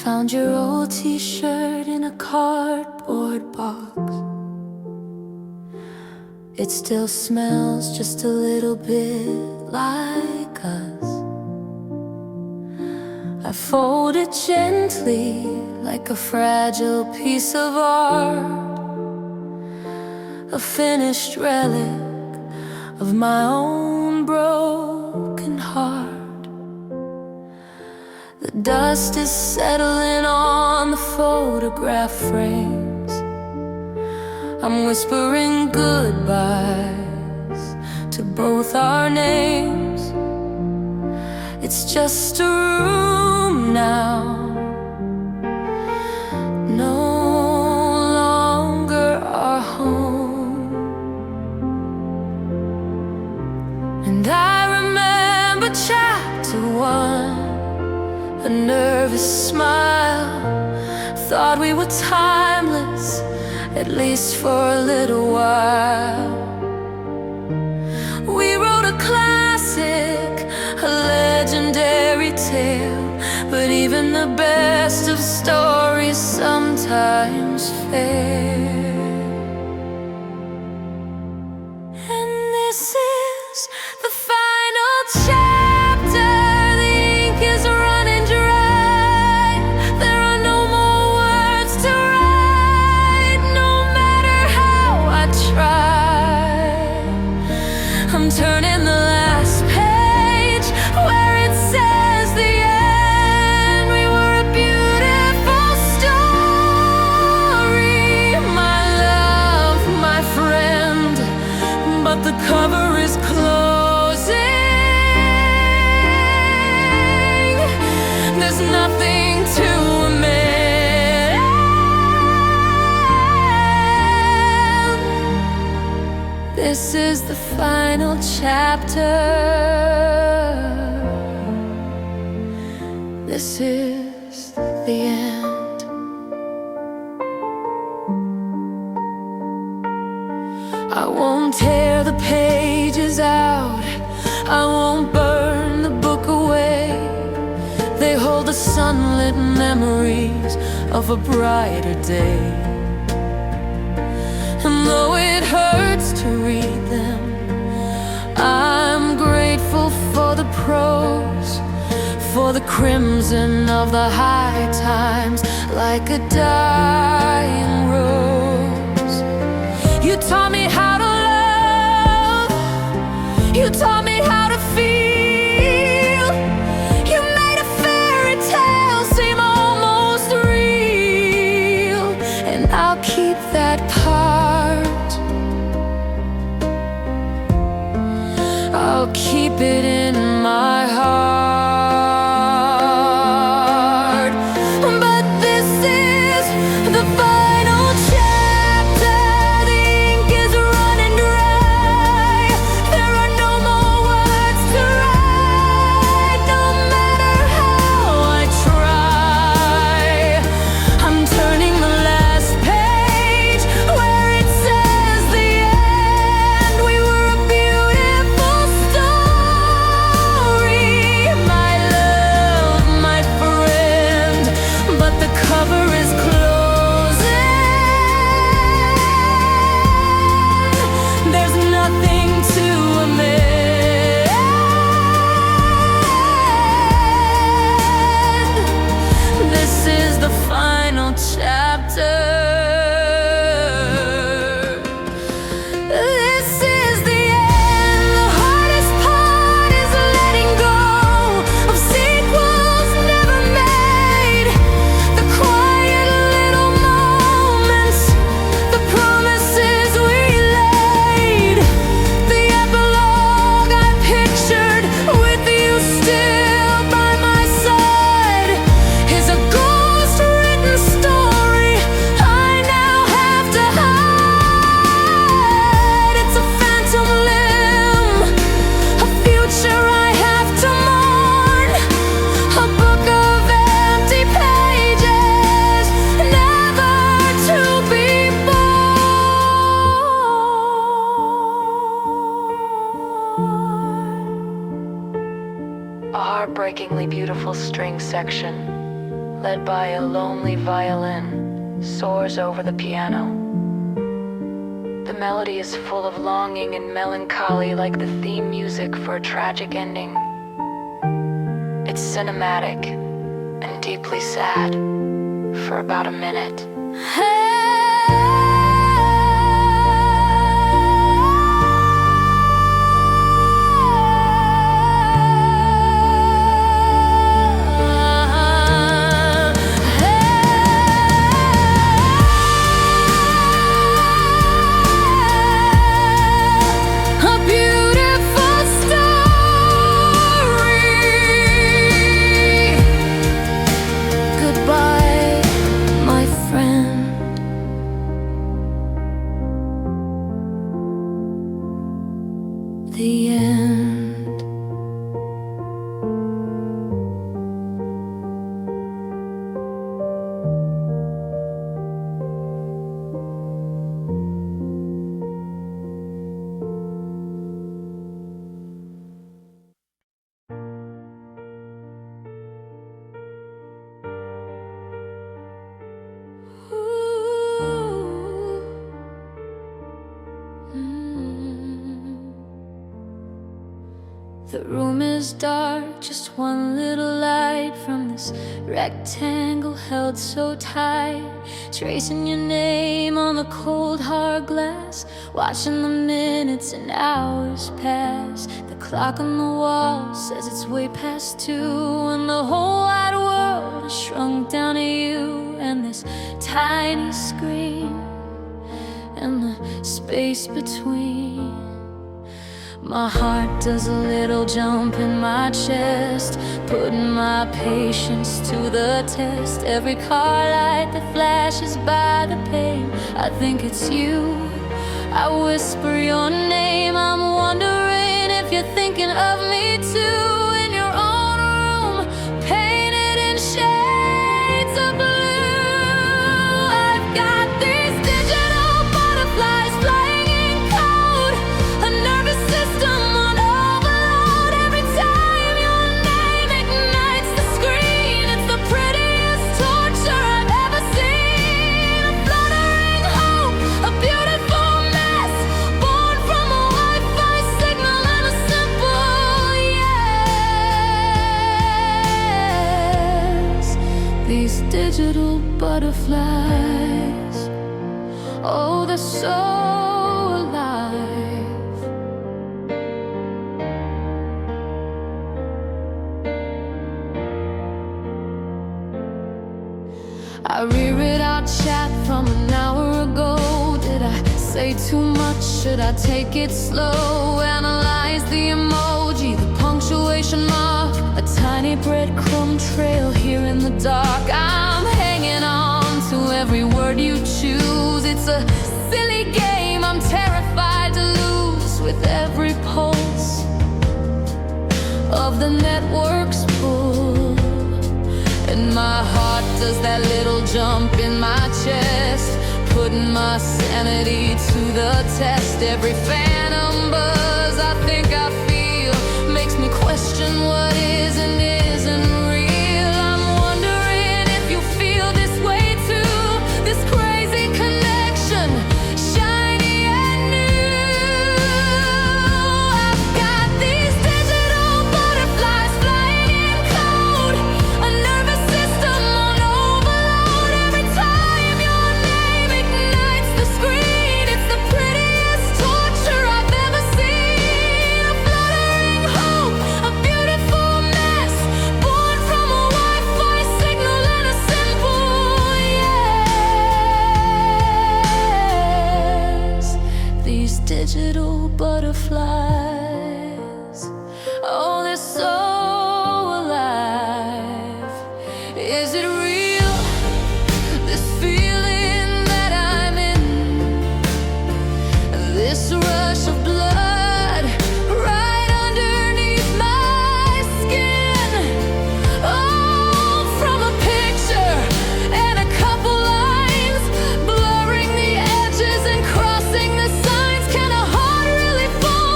Found your old t-shirt in a cardboard box. It still smells just a little bit like us. I fold it gently like a fragile piece of art, a finished relic of my own broken heart. The dust is settling on the photograph frames. I'm whispering goodbyes to both our names. It's just a room now, no longer our home. And I remember chapter 1, a nervous smile. Thought we were timeless, at least for a little while. We wrote a classic, a legendary tale, but even the best of stories sometimes fail. And this is the final chapter. The ink is running dry. There are no more words to write, no matter how I try. I'm turning the last page where it says the end. We were a beautiful story, my love, my friend, but the cover is closing. There's nothing to amend. This is the final chapter. This is the end. I won't tear the pages out, I won't burn the book away. They hold the sunlit memories of a brighter day. And though it hurts to read them, I'm grateful for the prose, for the crimson of the high times, like a dying rose. You taught me how to love, you taught me how to feel. You made a fairy tale seem almost real, and I'll keep that part. I'll keep it in my heart. But this is the final chapter. The ink is running dry. There are no more words to write, no matter how I try. I'm turning the last page where it says the end. We were a beautiful story, my love, my friend, but the cover is closing. There's nothing to amend. This is the final chapter. This is the end. The hardest part is letting go of sequels never made. The quiet little moments, the promises we laid. The epilogue I pictured with you still by my side is a ghost-written story I now have to hide. It's a phantom limb, a future I have to mourn, a book of empty pages, never to be born. A heartbreakingly beautiful string section led by a lonely violin, soars over the piano. The melody is full of longing and melancholy, like the theme music for a tragic ending. It's cinematic and deeply sad for about a minute. The end. The room is dark, just one little light from this rectangle held so tight. Tracing your name on the cold hard glass, watching the minutes and hours pass. The clock on the wall says it's way past 2, and the whole wide world has shrunk down to you and this tiny screen and the space between. My heart does a little jump in my chest, putting my patience to the test. Every car light that flashes by the pane, I think it's you. I whisper your name, I'm wondering if you're thinking of me too. In your own room, painted in shades of blue. I've got these digital butterflies flying in code, a nervous system on overload. Every time your name ignites the screen, it's the prettiest torture I've ever seen. A fluttering hope, a beautiful mess, born from a Wi-Fi signal and a simple yes. These digital butterflies, oh, they're so alive. I reread our chat from an hour ago. Did I say too much? Should I take it slow? Analyze the emoji, the punctuation mark, a tiny breadcrumb trail here in the dark. I'm hanging on to every word you choose. It's a silly game I'm terrified to lose with every pulse of the network's pull. And my heart does that little jump in my chest, putting my sanity to the test. Every phantom buzz I think I feel makes me question what is and isn't real. I'm wondering if you feel this way too, this crazy connection, shiny and new. I've got these digital butterflies flying in code, a nervous system on overload. Every time your name ignites the screen, it's the prettiest torture I've ever seen. A fluttering hope, a beautiful mess, born from a Wi-Fi signal and a simple yes. These digital butterflies, oh, they're so alive. Is it real, this feeling that I'm in, this rush of blood right underneath my skin? Oh, from a picture and a couple lines, blurring the edges and crossing the signs. Can a heart really fall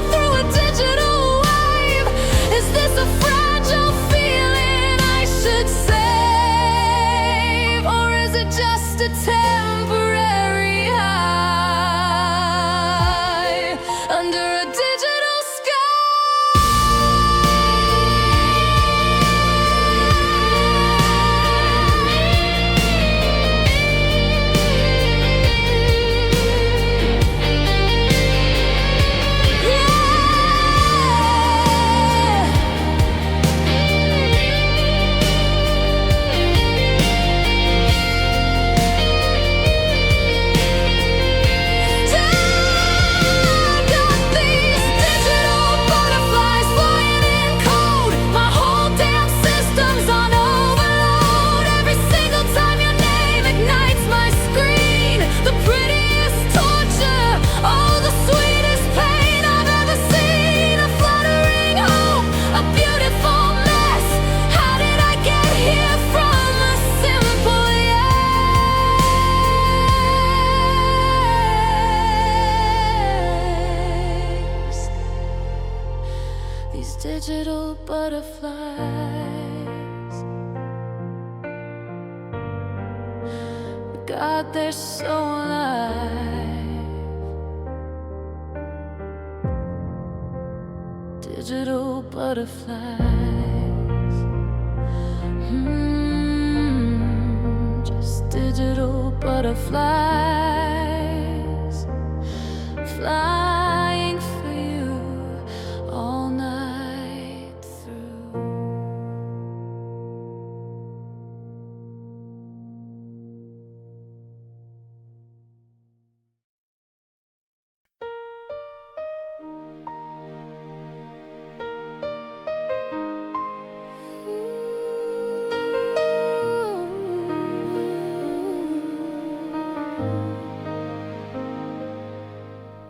digital butterflies. God, they're so alive. Digital butterflies. Just digital butterflies, flying for you all night through.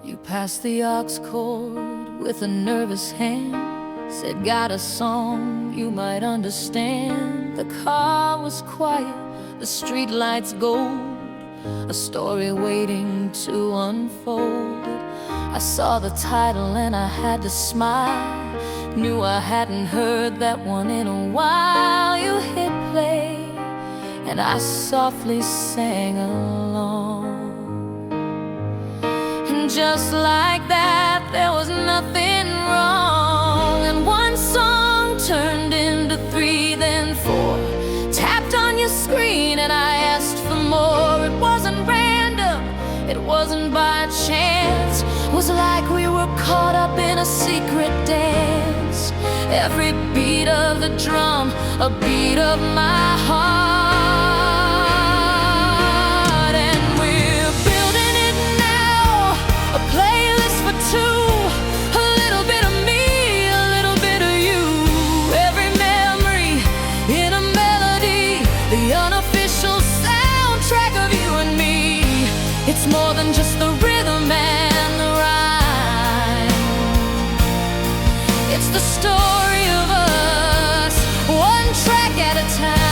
You passed the aux cord with a nervous hand, said got a song you might understand. The car was quiet, the street lights gold, a story waiting to unfold. I saw the title and I had to smile, knew I hadn't heard that one in a while. You hit play and I softly sang along. Just like that, there was nothing wrong. And one song turned into 3, then 4. Tapped on your screen and I asked for more. It wasn't random, it wasn't by chance. It was like we were caught up in a secret dance. Every beat of the drum, a beat of my heart. A playlist for 2, a little bit of me, a little bit of you. Every memory in a melody, the unofficial soundtrack of you and me. It's more than just the rhythm and the rhyme. It's the story of us, one track at a time.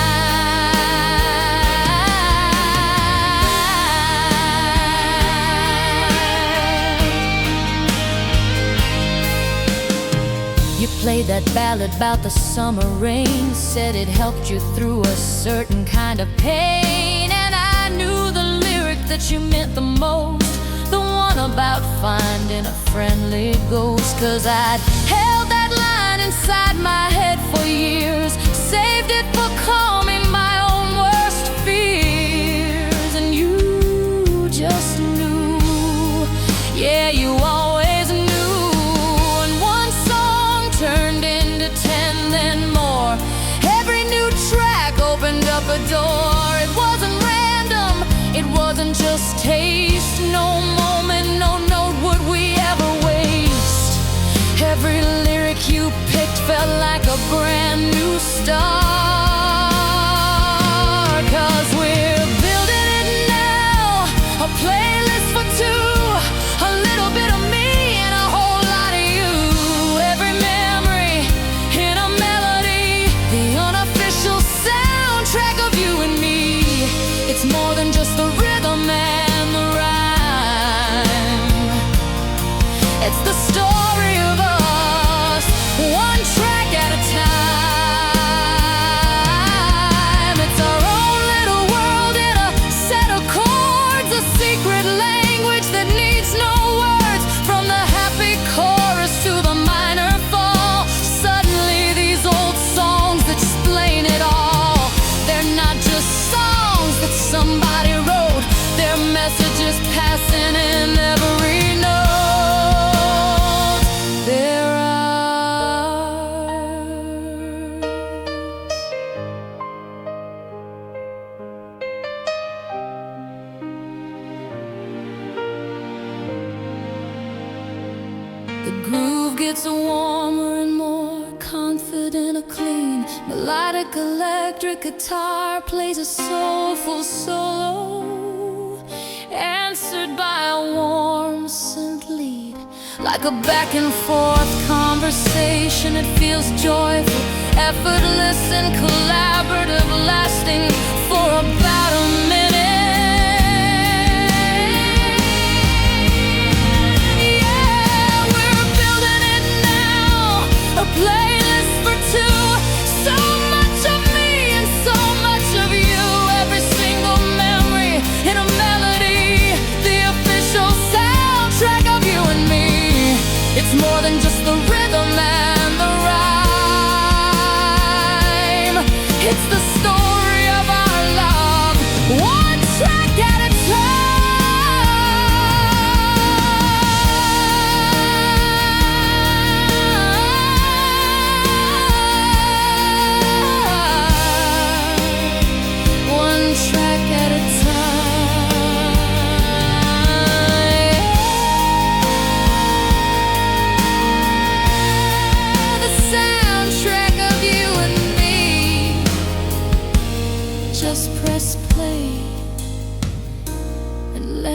You played that ballad about the summer rain, said it helped you through a certain kind of pain. And I knew the lyric that you meant the most, the one about finding a friendly ghost. 'Cause I'd held that line inside my head for years, saved it for calming my own worst fears. And you just knew, yeah, you always knew. Turned into 10, then more. Every new track opened up a door. It wasn't random, it wasn't just taste. No moment, no note would we ever waste. Every lyric you picked felt like a brand new start. 'Cause we're building it now, a playlist for 2, a little bit of me and a whole lot of you. Every in a melody, the unofficial soundtrack of you and me. It's more than just the rhythm and the rhyme. It's the story of us, one track at a time. It's our own little world in a set of chords, a secret language that needs no words. From the happy chorus to the minor fall, suddenly these old songs explain it all. They're not just songs that somebody wrote, they're messages passing in every note. They're ours. The groove gets warmer and more confident, a clean, melodic electric guitar plays a soulful solo, answered by a warm synth lead. Like a back and forth conversation, it feels joyful, effortless and collaborative, lasting for about a minute. Yeah, we're building it now, a place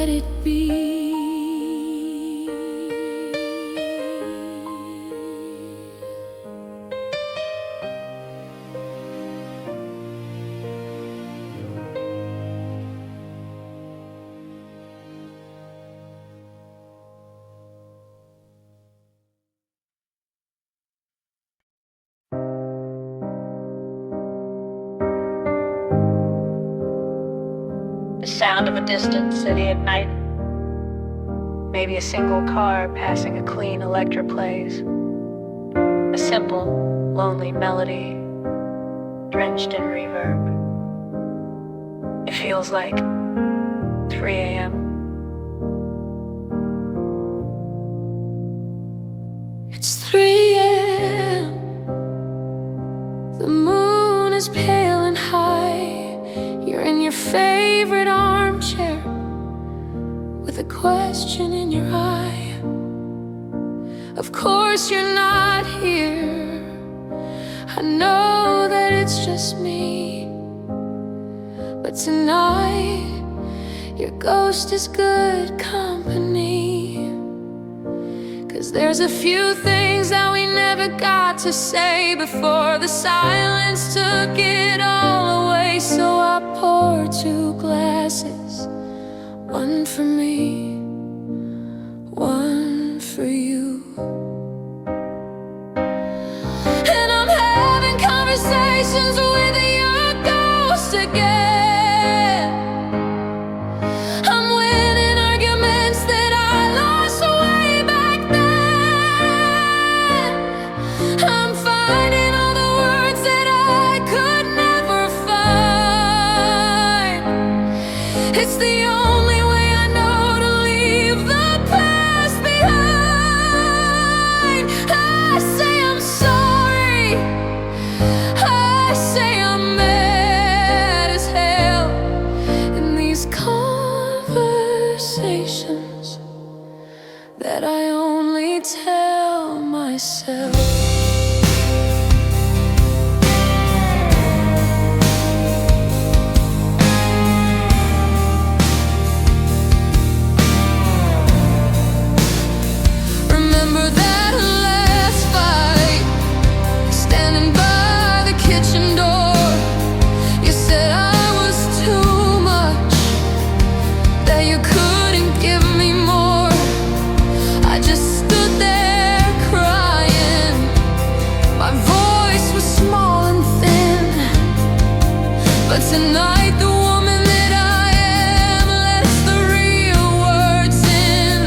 let it be. The sound of a distant city at night. Maybe a single car passing a clean Electra plays. A simple, lonely melody, drenched in reverb. It feels like 3 a.m. It's 3 a.m. The moon is pale and high. You're in your favorite armchair with a question in your eye. Of course you're not here. I know that it's just me, but tonight your ghost is good company. 'Cause there's a few things that we never got to say before the silence took it all away. So I poured 2 glasses, one for me, one for you. And I'm having conversations with your ghost again. I'm winning arguments that I lost way back then. I'm finding all the words that I could never find. It's the only way I know to leave the past behind. I say I'm sorry. I say I'm mad as hell. In these conversations that I only tell myself. Remember that last fight, standing by the kitchen door. You said I was too much, that you couldn't give me more. I just stood there crying. My voice was small and thin, but tonight the woman that I am lets the real words in.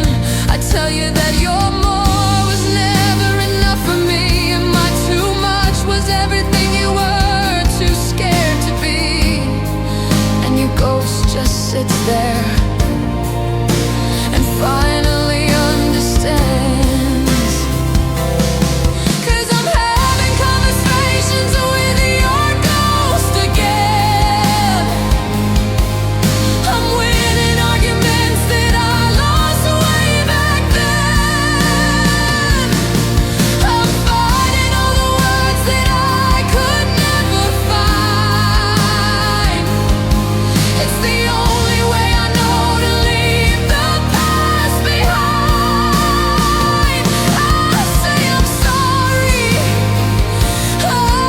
I tell you that your more was never enough for me, and my too much was everything you were too scared to be. And your ghost just sits there and finally understands. 'Cause I'm having conversations with your ghost again. I'm winning arguments that I lost way back then. I'm finding all the words that I could never find. It's the only way I know to leave the past behind. I say I'm sorry.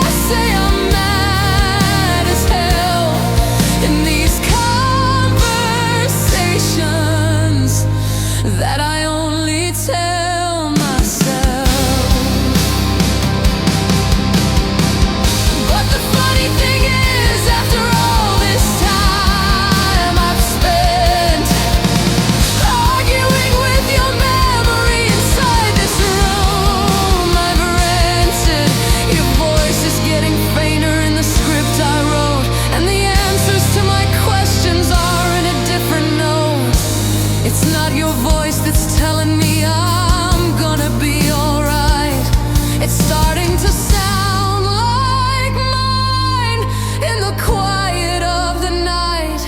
I say I'm mad as hell. In these conversations that I only tell myself. But the funny thing is, after all this time I've spent arguing with your memory inside this room I've rented, your voice is getting fainter in the script I wrote, and the answers to my questions are in a different note. It's not your voice that's telling me I'm gonna be alright. It's starting to sound like mine in the quiet of the night.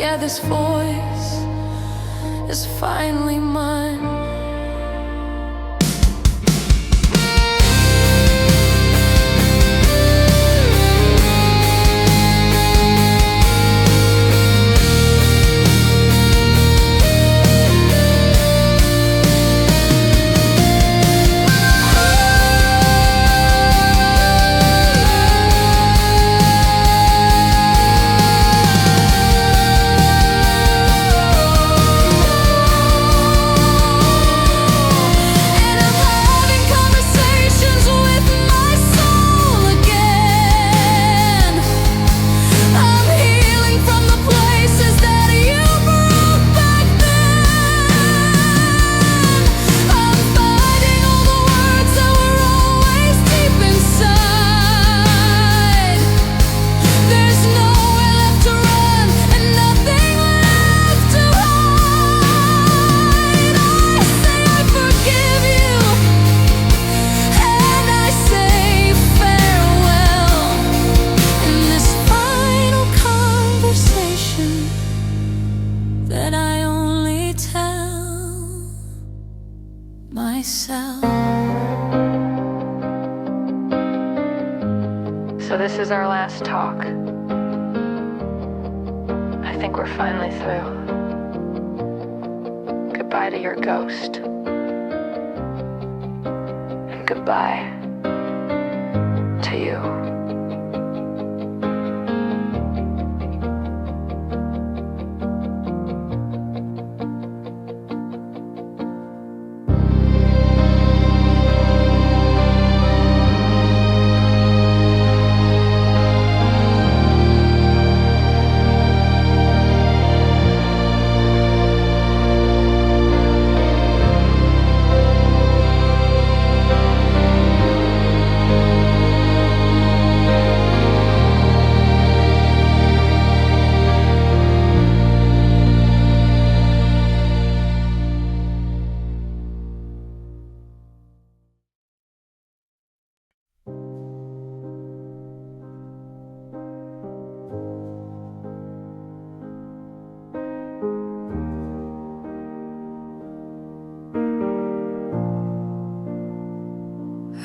Yeah, this voice is finally mine. myself. So this is our last talk. I think we're finally through. Goodbye to your ghost. And goodbye to you.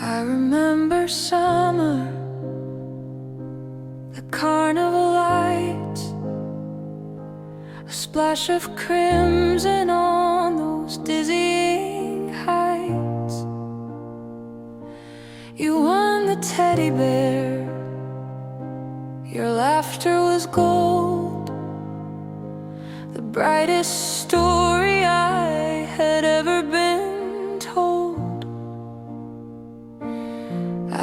I remember summer, the carnival lights, a splash of crimson on those dizzying heights. You won the teddy bear, your laughter was gold, the brightest story I had ever been told.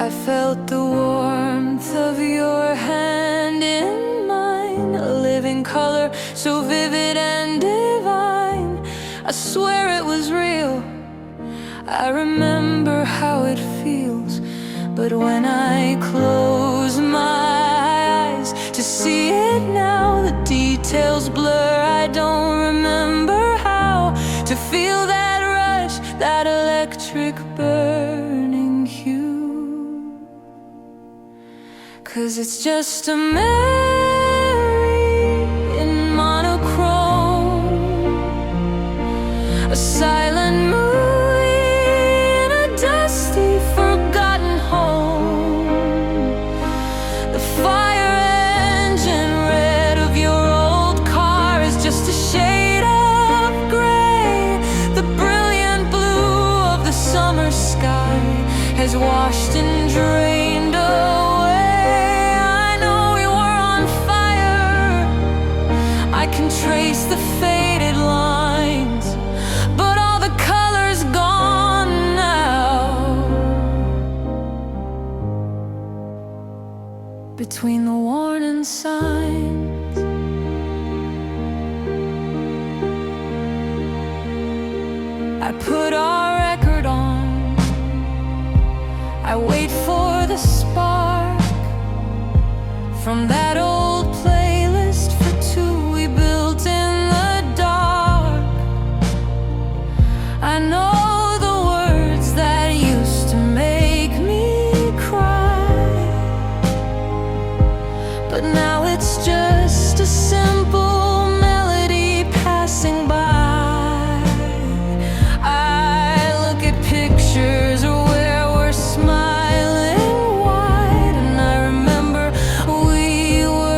I felt the warmth of your hand in mine, a living color so vivid and divine. I swear it was real. I remember how it feels, but when I close my eyes to see it now, the details blur. I don't remember how to feel that rush, that electric burning hue. 'Cause it's just a memory in monochrome, a silent movie in a dusty, forgotten home. The fire engine red of your old car is just a shade of gray. The brilliant blue of the summer sky has washed and drained away. I can trace the faded lines, but all the color's gone now. Between the warning signs, I put our record on. I wait for the spark from that old playlist for two we built in the dark. I know the words that used to make me cry, but now it's just a simple melody passing by. I look at pictures where we're smiling wide, and I remember we were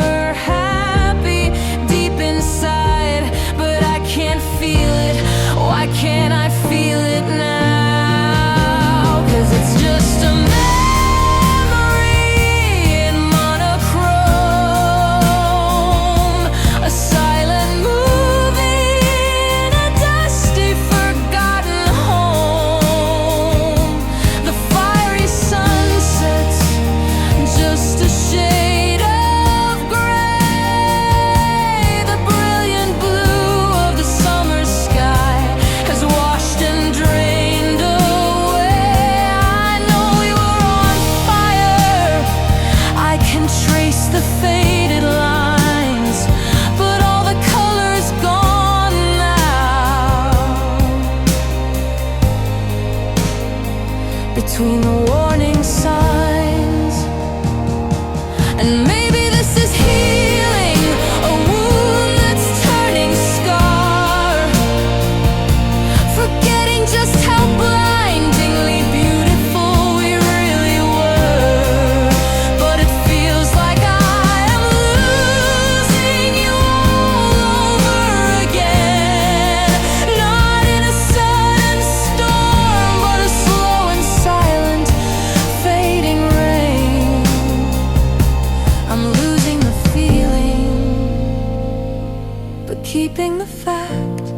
for keeping the fact,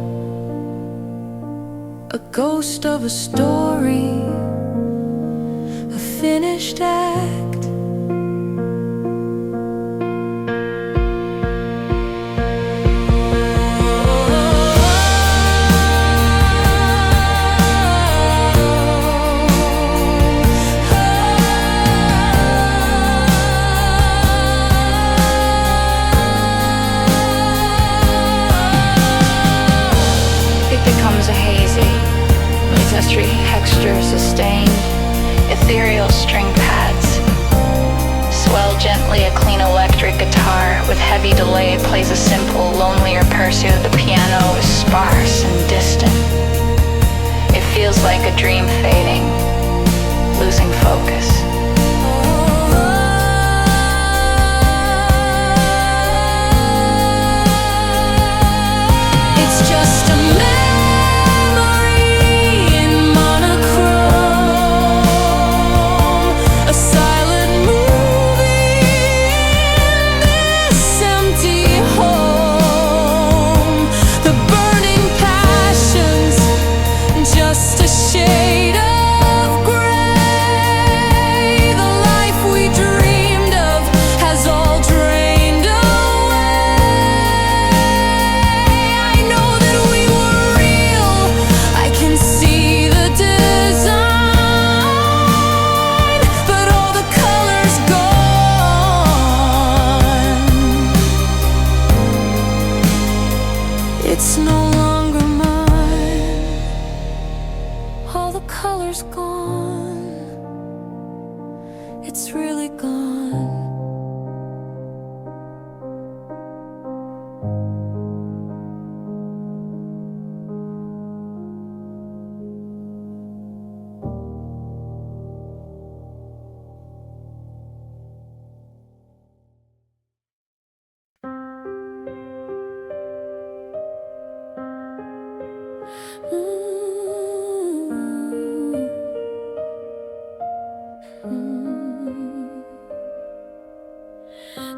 a ghost of a story, a finished act. Becomes a hazy, mystery texture sustained, ethereal string pads. Swell gently a clean electric guitar with heavy delay plays a simple, lonelier pursuit. The piano is sparse and distant. It feels like a dream fading, losing focus. It's just a it's no longer mine. All the color's gone. It's really gone.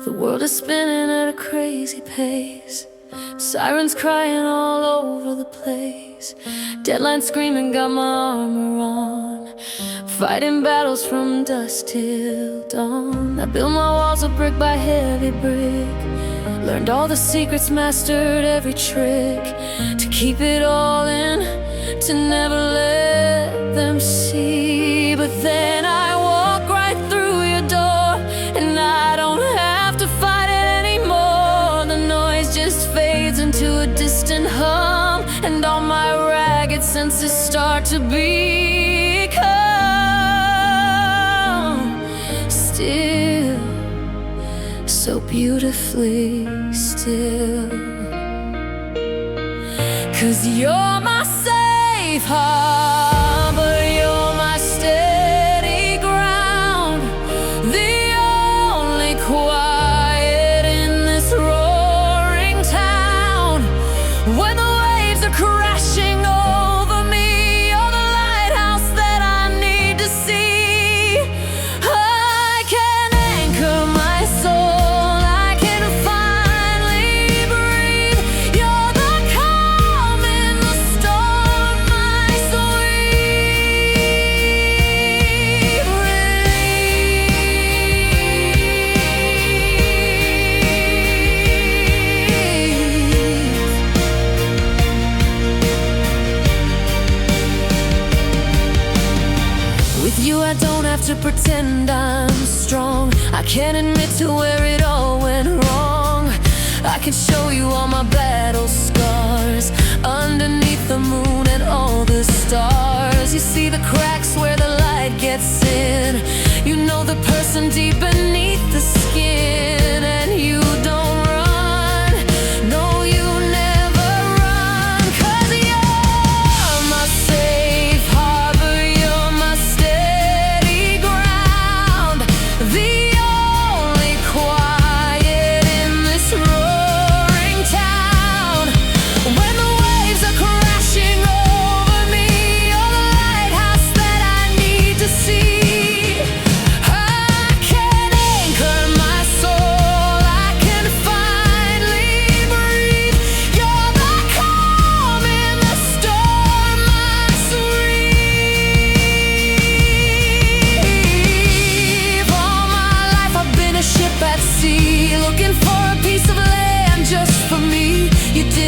The world is spinning at a crazy pace. Sirens crying all over the place. Deadlines screaming, got my armor on. Fighting battles from dusk till dawn. I built my walls of brick by heavy brick. Learned all the secrets, mastered every trick. To keep it all in, to never let them see. But then I walk right through your door, and I don't have to fight it anymore. The noise just fades into a distant hum, and all my ragged senses start to become still, so beautifully still. 'Cause you're my safe harbor, you're my steady ground, the only quiet in this roaring town. When the waves are crashing over me, you're the lighthouse that I need to see. I can anchor my soul, I can finally breathe. You're the calm in the storm, my sweet relief. With you I don't have to pretend I'm strong. I can admit to where it all went wrong. I can show you all my battle scars underneath the moon and all the stars. You see the cracks where the light gets in. You know the person deep beneath the skin. And you don't run, no you never run. 'Cause you're my safe harbor, you're my steady ground, the only quiet in this roaring town. When the waves are crashing over me, you're the lighthouse that I need to see. I can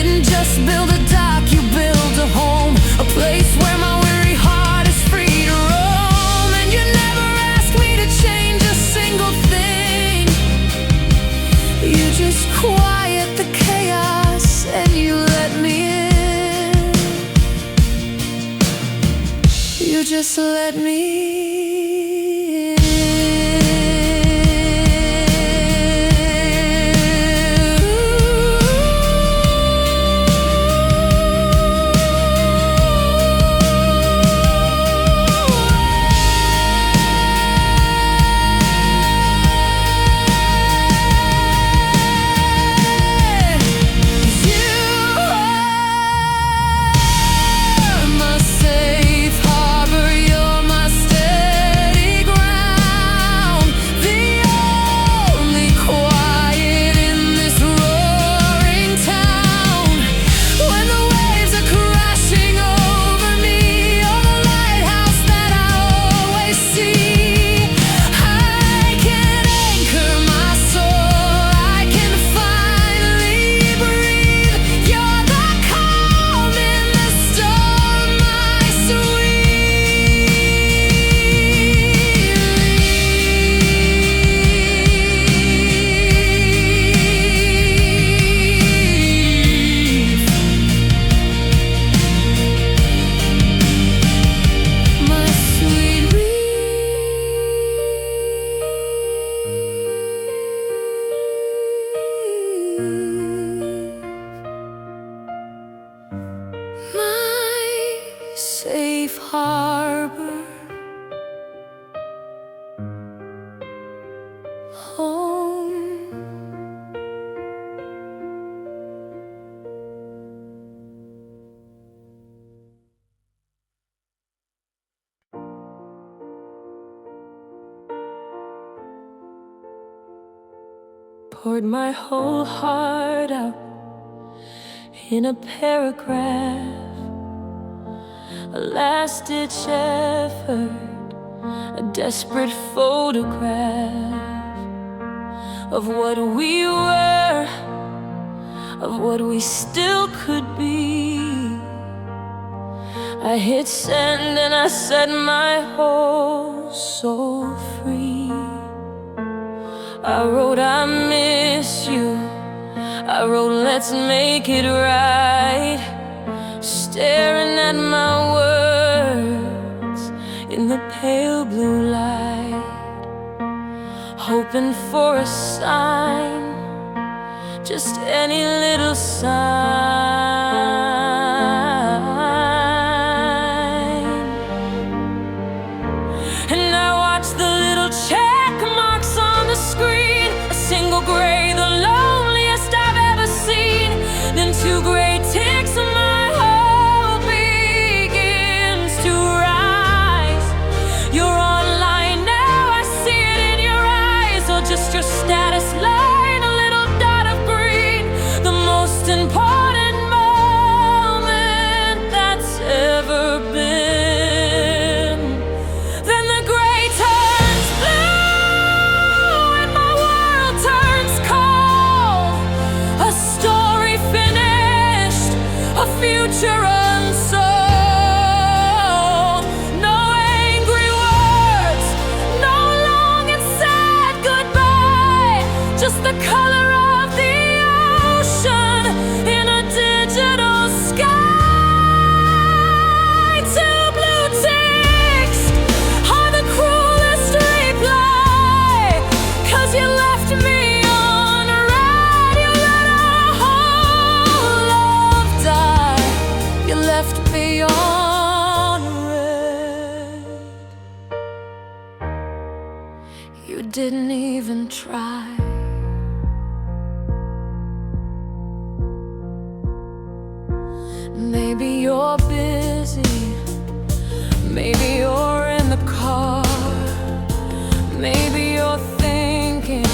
didn't just build a dock, you built a home, a place where my weary heart is free to roam. And you never asked me to change a single thing. You just quiet the chaos and you let me in. You just let me in. Safe harbor, home. Poured my whole heart out in a paragraph, a last-ditch effort, a desperate photograph of what we were, of what we still could be. I hit send and I set my whole soul free. I wrote I miss you, I wrote let's make it right, staring at my words in the pale blue light, hoping for a sign, just any little sign. And I watch the little check marks on the screen, a single gray, the loneliest I've ever seen, then two gray ticks on my just your status line, a little dot of green, the most important moment that's ever been. Then the gray turns blue and my world turns cold, a story finished, a future unsold. No angry words, no long and sad goodbye, just the color of the ocean in a digital sky. Two blue ticks are the cruelest reply, 'cause you left me on red. You let our whole love die. You left me on red. You didn't even try. Maybe you're busy, maybe you're in the car, maybe you're thinking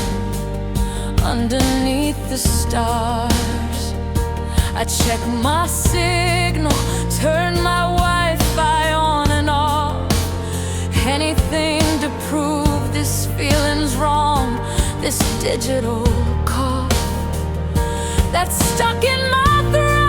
underneath the stars. I check my signal, turn my Wi-Fi on and off, anything to prove this feeling's wrong, this digital cough that's stuck in my throat.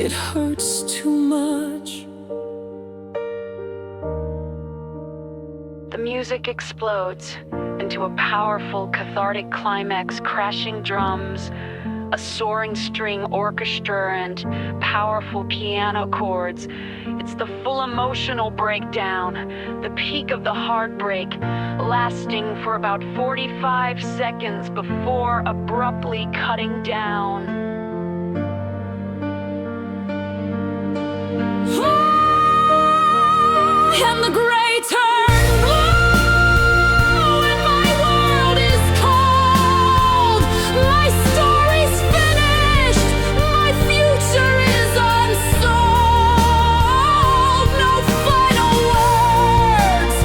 it hurts too much. The music explodes into a powerful, cathartic climax, crashing drums, a soaring string orchestra, and powerful piano chords. It's the full emotional breakdown, the peak of the heartbreak, lasting for about 45 seconds before abruptly cutting down. And the gray turn blue, and my world is cold. My story's finished, my future is unsolved. No final words,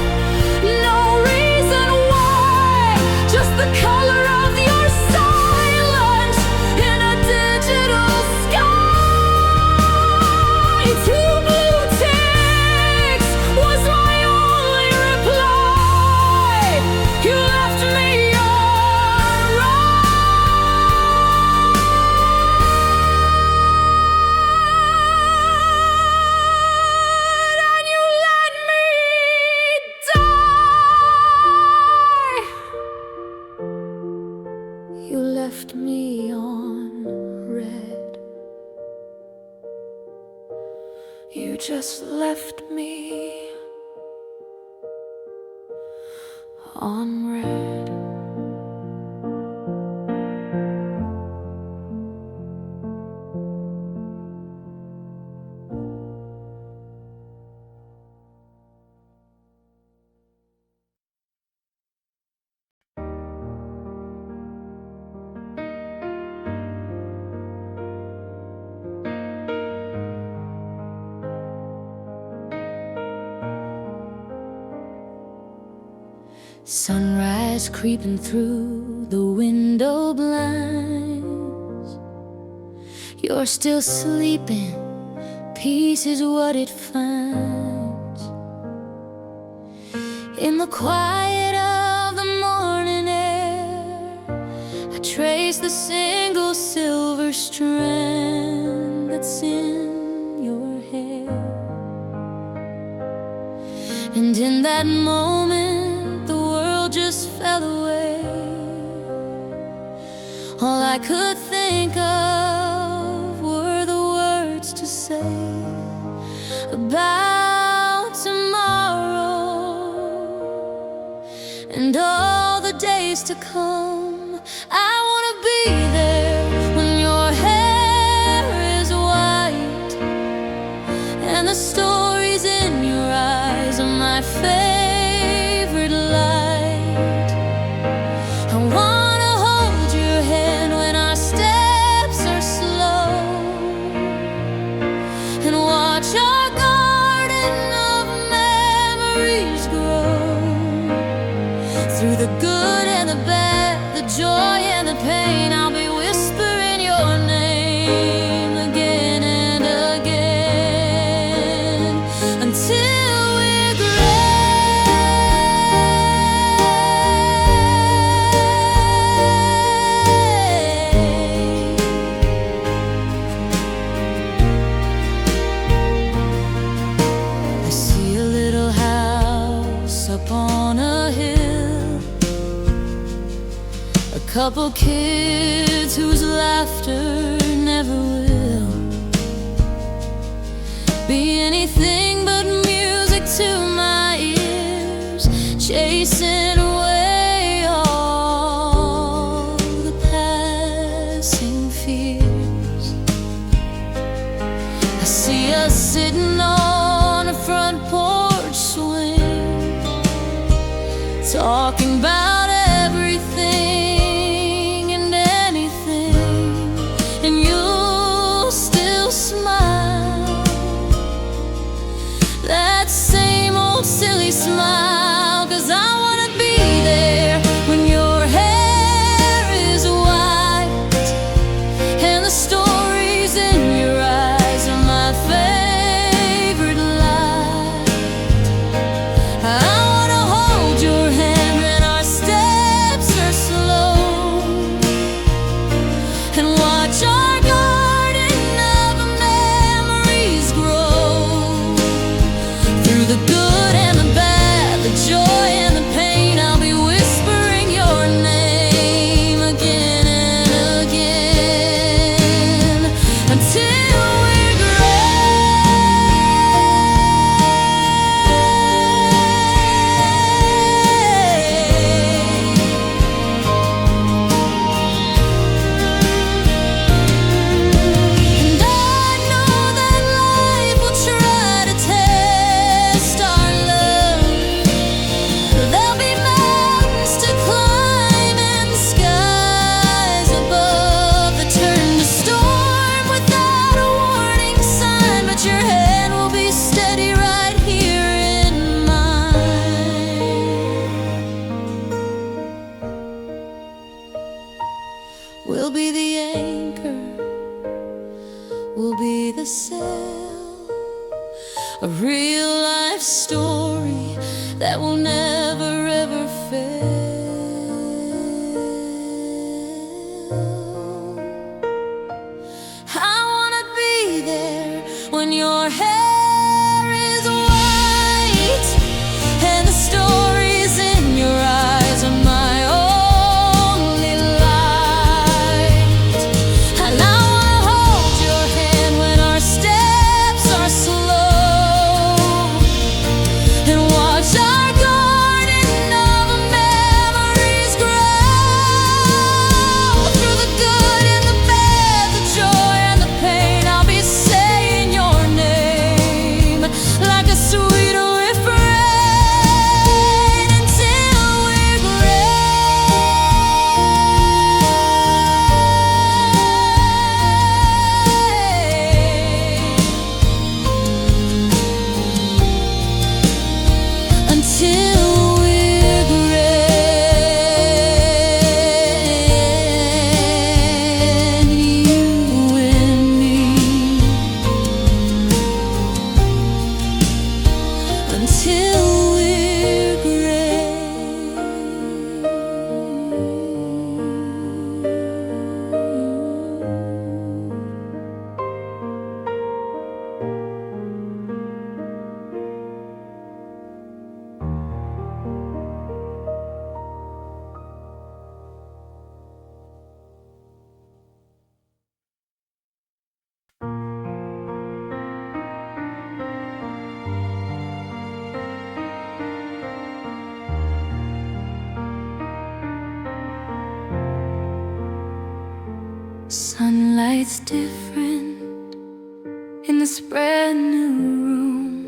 no reason why, just the color of your silence in a digital sky. Two blue ticks was my only reply. You left me on red, and you let me die. You left me on red. You just left me on red. Sunrise creeping through the window blinds. You're still sleeping, peace is what it finds. In the quiet of the morning air, I trace the single silver strand that's in your hair. And in that moment, the world just fell away. All I could think of were the words to say about tomorrow and all the days to come. I wanna be there when your hair is white and the stories in your eyes are my favorite light. I wanna hold your hand when our steps are slow and watch our garden of memories grow. Through the good and the bad, the joy and the pain, I'll be whispering your name again and again until we're gray. I see a little house up on a hill, a couple kids whose laughter never will be anything but music to my ears, chasing away all the passing fears. I see us sitting on a front porch swing, talking about everything and anything, and you'll still smile, that same old silly smile, 'cause I wanna be there when your hair is white and the stories in your eyes are my favorite will be the cell, a real life story that will never ever fail. I wanna be there when your hair is white and the stories in your eyes are my only light. And I wanna hold your hand when our steps are slow and watch our garden of memories grow. Through the good and the bad, the joy and the pain, I'll be saying your name like a sweet refrain until we're gray. Until we're gray, you and me. Until we're gray. Sunlight's different in this brand new room,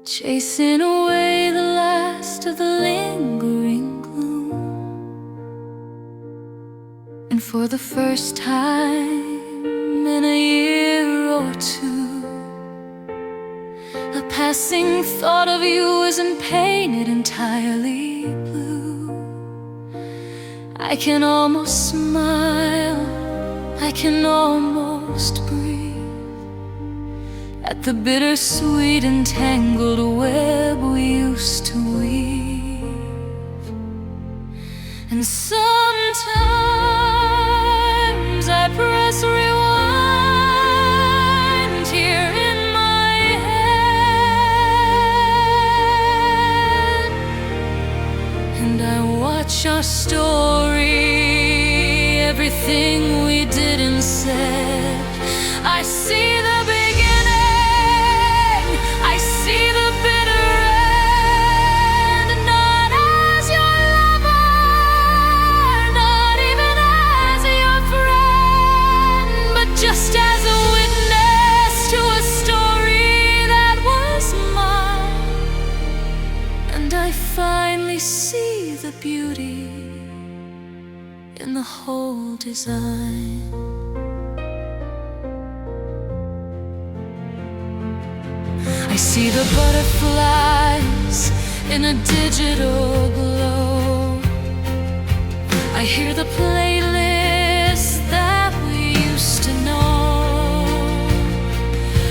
chasing away the last of the lingering gloom. And for the first time in a year or two, a passing thought of you isn't painted entirely blue. I can almost smile, I can almost breathe at the bittersweet and tangled web we used to weave. And sometimes I press rewind here in my head, and I watch our story, everything we did and said. I see the beginning, I see the bitter end. Not as your lover, not even as your friend, but just as a witness to a story that was mine. And I finally see the beauty in the whole design. I see the butterflies in a digital glow. I hear the playlist that we used to know.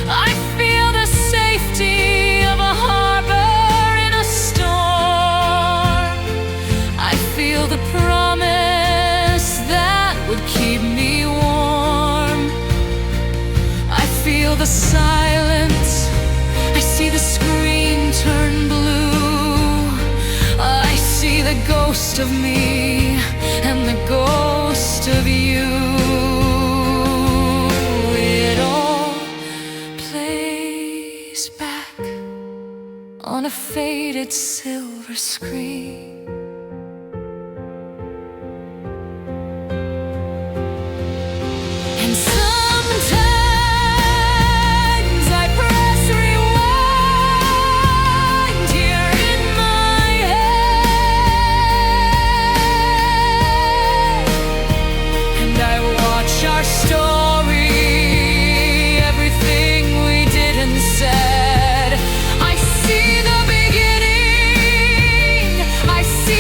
I feel the safety of a harbor in a storm. I feel the promise that would keep me warm. I feel the silence, I see the screen turn blue. I see the ghost of me and the ghost of you. It all plays back on a faded silver screen. And sometimes I press rewind here in my head, and I watch our story, everything we did and said. I see the beginning, I see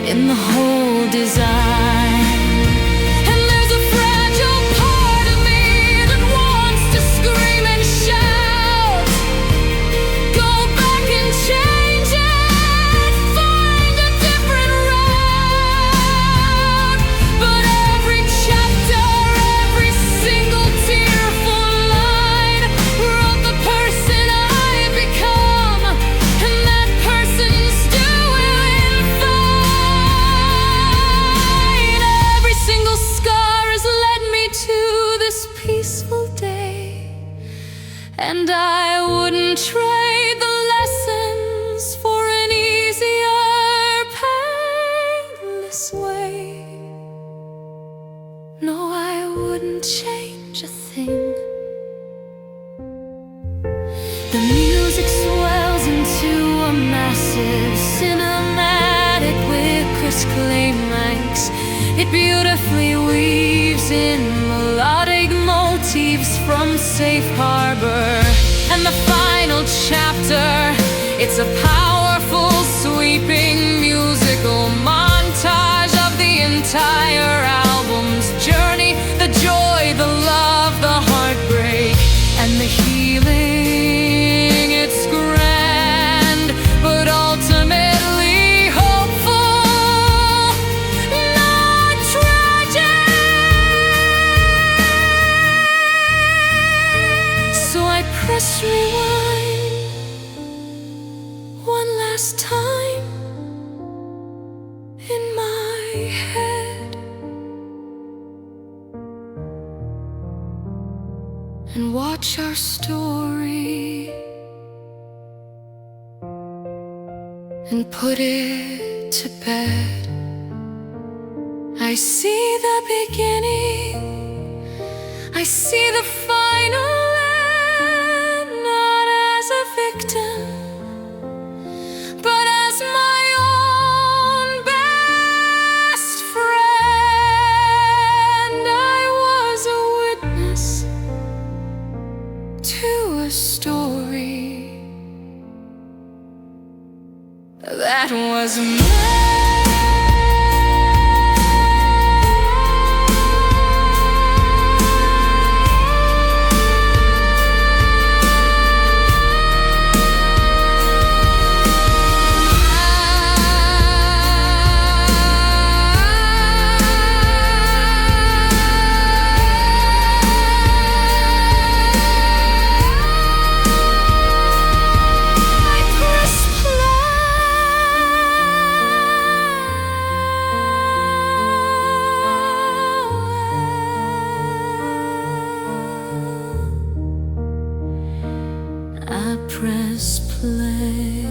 in the whole design. And there's a fragile part of me that wants to scream and shout, go back and change it, find a different route. But every chapter, every single tearful line wrote the person I've become, and that person's doing fine. Every single scar has led me to this peaceful day, and I wouldn't trade the lessons for an easier, painless way. No, I wouldn't change a thing. The music swells into a massive cinematic with crisp climax. It beautifully weaves in melodic motifs from Safe Harbor. And the final chapter, it's a powerful, sweeping musical montage of the entire album's journey. The joy, the love, the heartbreak, and the healing. It's grand, but ultimately hopeful, not tragic. So I press rewind one last time in my head, and watch our story and put it to bed. I see the beginning, I see the final end, not as a victim, but as my own best friend. I was a witness to a story that was mine. I press play.